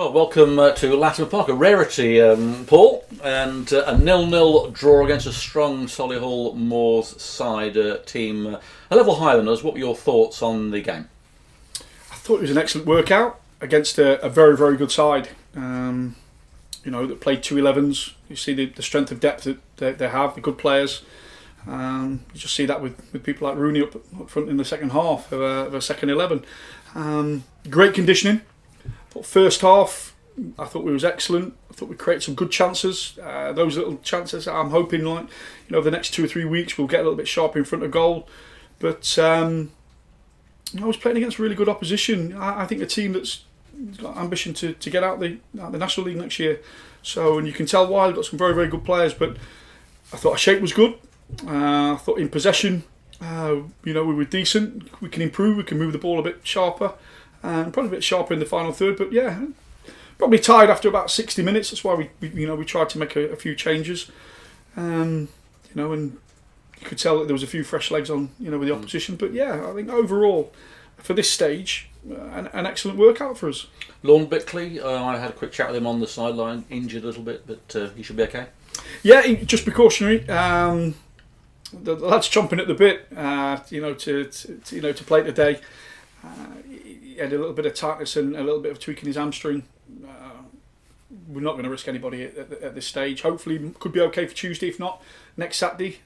Well, welcome to Latimer Park, a rarity, Paul, and a 0-0 draw against a strong Solihull Moors side team, a level higher than us. What were your thoughts on the game? I thought it was an excellent workout against a very, very good side. That played 2-11s. You see the strength of depth that they have, the good players. You just see that with people like Rooney up front in the second half of a second 11. Great conditioning. First half, I thought we was excellent. I thought we created some good chances. Those little chances, I'm hoping, the next 2 or 3 weeks we'll get a little bit sharper in front of goal. But I was playing against really good opposition. I think a team that's got ambition to get out the National League next year. So, and you can tell why. They've got some very, very good players. But I thought our shape was good. I thought in possession, we were decent. We can improve. We can move the ball a bit sharper. And probably a bit sharper in the final third, but yeah, probably tired after about 60 minutes. That's why we tried to make a few changes, and you could tell that there was a few fresh legs on, with the opposition. But yeah, I think overall, for this stage, an excellent workout for us. Lorne Bickley, I had a quick chat with him on the sideline, injured a little bit, but he should be okay. Yeah, just precautionary. The lad's chomping at the bit, to play today. He had a little bit of tightness and a little bit of tweaking his hamstring. We're not going to risk anybody at this stage. Hopefully, could be okay for Tuesday. If not, next Saturday.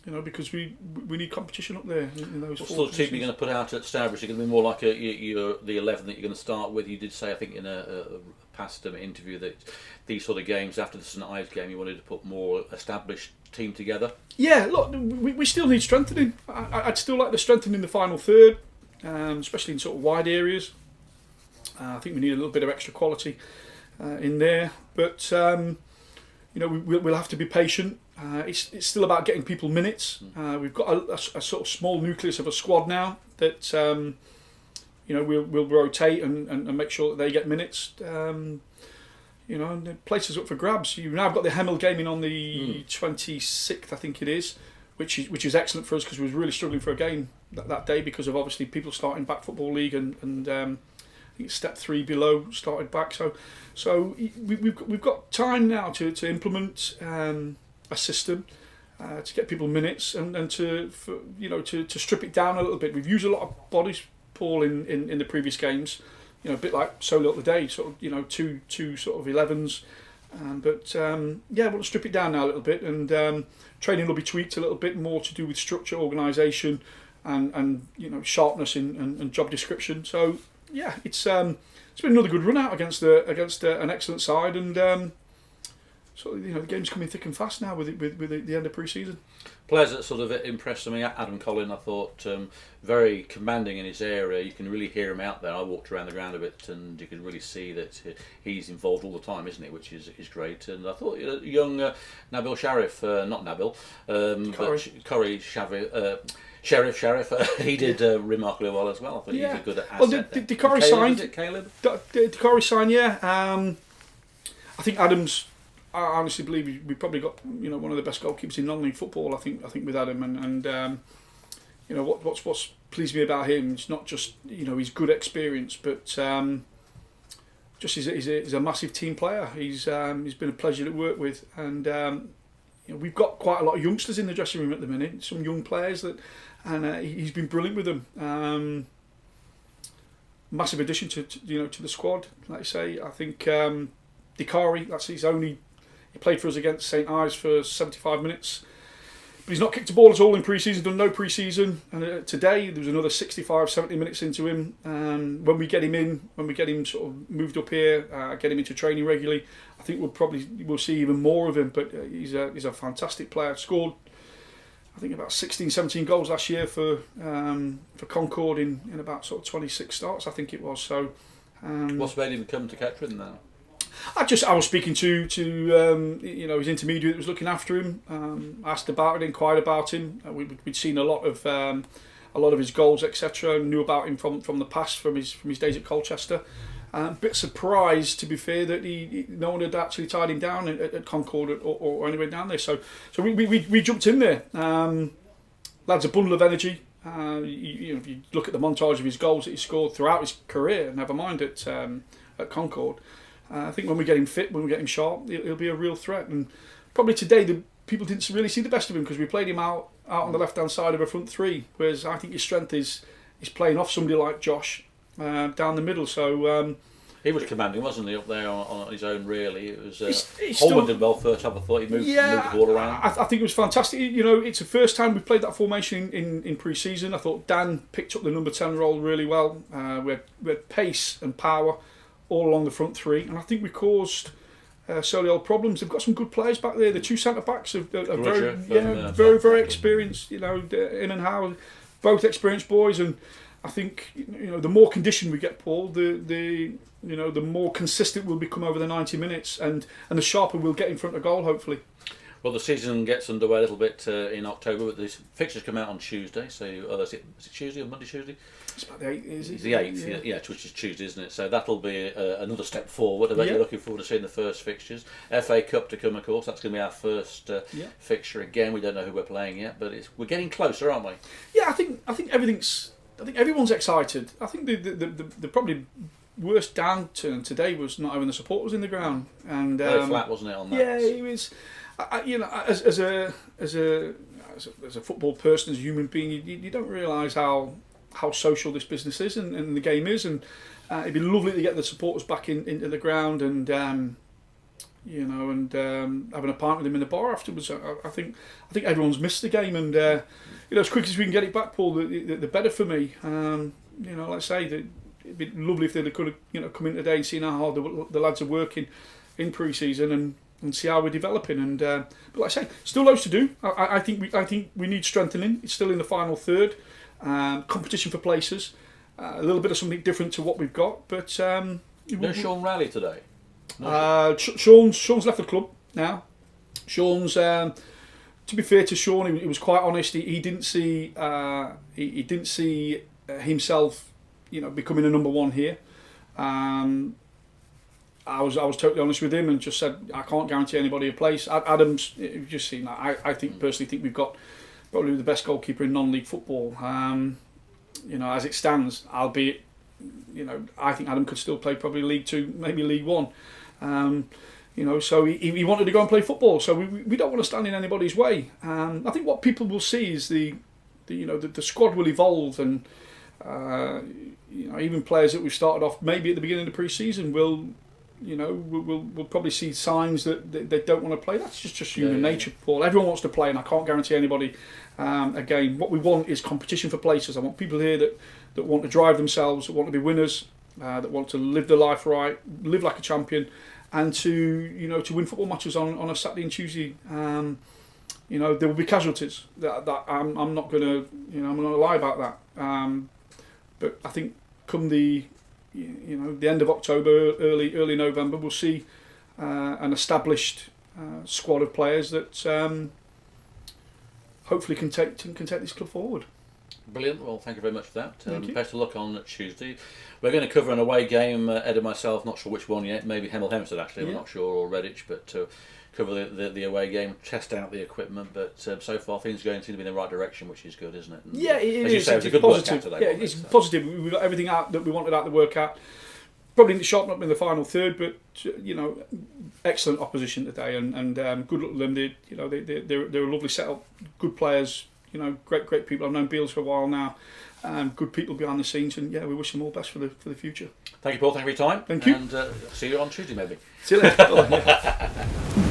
Because we need competition up there in those. What sort of team are you going to put out at Stourbridge? Are you going to be more like the 11 that you're going to start with? You did say, I think, in a past interview that these sort of games after the St Ives game, you wanted to put more established team together. Yeah, look, we still need strengthening. I'd still like to strengthen in the final third. Especially in sort of wide areas. I think we need a little bit of extra quality in there, but we'll have to be patient. It's still about getting people minutes. We've got a sort of small nucleus of a squad now that we'll rotate and make sure that they get minutes. And the place is up for grabs. You've now got the Hemel gaming on the 26th, I think it is, which is excellent for us because we was really struggling for a game that day because of obviously people starting back Football League and I think step 3 below started back. So we've got time now to implement a system to get people minutes and to strip it down a little bit. We've used a lot of bodies, Paul, in the previous games. A bit like Solihull today, sort of two sort of 11s. We'll strip it down now a little bit, and training will be tweaked a little bit more to do with structure, organisation, and sharpness and job description. So yeah, it's been another good run out against an excellent side, and the game's coming thick and fast now with the end of pre-season. Players that sort of impressed me. Adam Collin, I thought, very commanding in his area. You can really hear him out there. I walked around the ground a bit, and you can really see that he's involved all the time, isn't he? Which is great. And I thought young Nabil Sharif, not Nabil, but Corey Sheriff, he did remarkably well as well. I thought he was a good asset. Well, the Corey signed. Caleb? The Corey signed, yeah. I think Adams. I honestly believe we probably got one of the best goalkeepers in non-league football. I think with Adam and what's pleased me about him. It's not just his good experience, but just he's a massive team player. He's been a pleasure to work with, and we've got quite a lot of youngsters in the dressing room at the minute. Some young players and he's been brilliant with them. Massive addition to the squad. Like I say, I think Dikari, that's his only. He played for us against St Ives for 75 minutes, but he's not kicked a ball at all in pre-season, done no pre-season, and today there was another 65, 70 minutes into him. When we get him sort of moved up here, get him into training regularly, I think we'll see even more of him, but he's a fantastic player. Scored, I think, about 16, 17 goals last year for Concord in about sort of 26 starts, I think it was. So, what's made him come to Kettering now? I was speaking to his intermediary that was looking after him. Asked about it, inquired about him. We'd seen a lot of his goals, etc. Knew about him from the past, from his days at Colchester. A bit surprised, to be fair, that no one had actually tied him down at Concord or anywhere down there. So we jumped in there. Lad's a bundle of energy. If you look at the montage of his goals that he scored throughout his career, never mind at at Concord. I think when we get him fit, when we get him sharp, he'll be a real threat. And probably today the people didn't really see the best of him because we played him out on the left hand side of a front three. Whereas I think his strength is playing off somebody like Josh down the middle. So he was commanding, wasn't he, up there on his own? Really, it was. He's Holman still, did well first half. I thought he moved the ball around. I think it was fantastic. You know, it's the first time we played that formation in pre-season. I thought Dan picked up the number 10 role really well. We had pace and power all along the front three, and I think we caused Solihull problems. They've got some good players back there. The two centre backs are very experienced. You know, In and Howard, both experienced boys, and I think the more conditioned we get, Paul, the more consistent we'll become over the 90 minutes, and the sharper we'll get in front of goal, hopefully. Well, the season gets underway a little bit in October, but the fixtures come out on Tuesday. So is it Tuesday or Monday? Tuesday. It's about the 8th, is it? It's the 8th, yeah, which is Tuesday, isn't it? So that'll be another step forward. I bet you're looking forward to seeing the first fixtures. FA Cup to come, of course. That's going to be our first fixture again. We don't know who we're playing yet, but we're getting closer, aren't we? Yeah, I think everyone's excited. I think the probably worst downturn today was not having the supporters in the ground, and very flat, wasn't it, on that? Yeah, it was. As a football person, as a human being, you don't realise how social this business is and the game is, and it'd be lovely to get the supporters back into the ground and having a pint with them in the bar afterwards. I think everyone's missed the game, and as quick as we can get it back, Paul, the better for me. Like I say, it'd be lovely if they could have come in today and seen how hard the lads are working in pre-season and see how we're developing. And but like I say, still loads to do. I think we need strengthening. It's still in the final third. Competition for places. A little bit of something different to what we've got. But no Sean Raleigh today. Sean's left the club now. Sean's to be fair to Sean, he was quite honest. He didn't see himself, becoming a number one here. I was totally honest with him and just said I can't guarantee anybody a place. Adam's just seen that. I personally think we've got probably the best goalkeeper in non-league football. As it stands, albeit, I think Adam could still play probably League 2, maybe League 1. So he wanted to go and play football. So we don't want to stand in anybody's way. I think what people will see is the squad will evolve, and even players that we've started off maybe at the beginning of the pre-season will. We'll probably see signs that they don't want to play. That's just human nature, Paul. Everyone wants to play, and I can't guarantee anybody a game. What we want is competition for places. I want people here that want to drive themselves, that want to be winners, that want to live their life right, live like a champion, and to win football matches on a Saturday and Tuesday. There will be casualties. That I'm not going to I'm not going to lie about that. But I think come the end of October, early November, we'll see an established squad of players that hopefully can take this club forward. Brilliant. Well, thank you very much for that. Best of luck on Tuesday. We're going to cover an away game, Ed and myself, not sure which one yet, maybe Hemel Hempstead actually, we're not sure, or Redditch, but cover the away game, test out the equipment, but so far things seem to be in the right direction, which is good, isn't it? And yeah, it as is. You say, it's a good positive. workout today. Yeah, it's positive. We've got everything out that we wanted out the workout. Probably didn't sharpen up in the final third, but excellent opposition today, and good luck to them. They're a lovely setup, good players. Great people. I've known Beals for a while now. Good people behind the scenes, and we wish them all best for the future. Thank you, Paul. Thank you for your time. Thank you. And see you on Tuesday, maybe. See you later.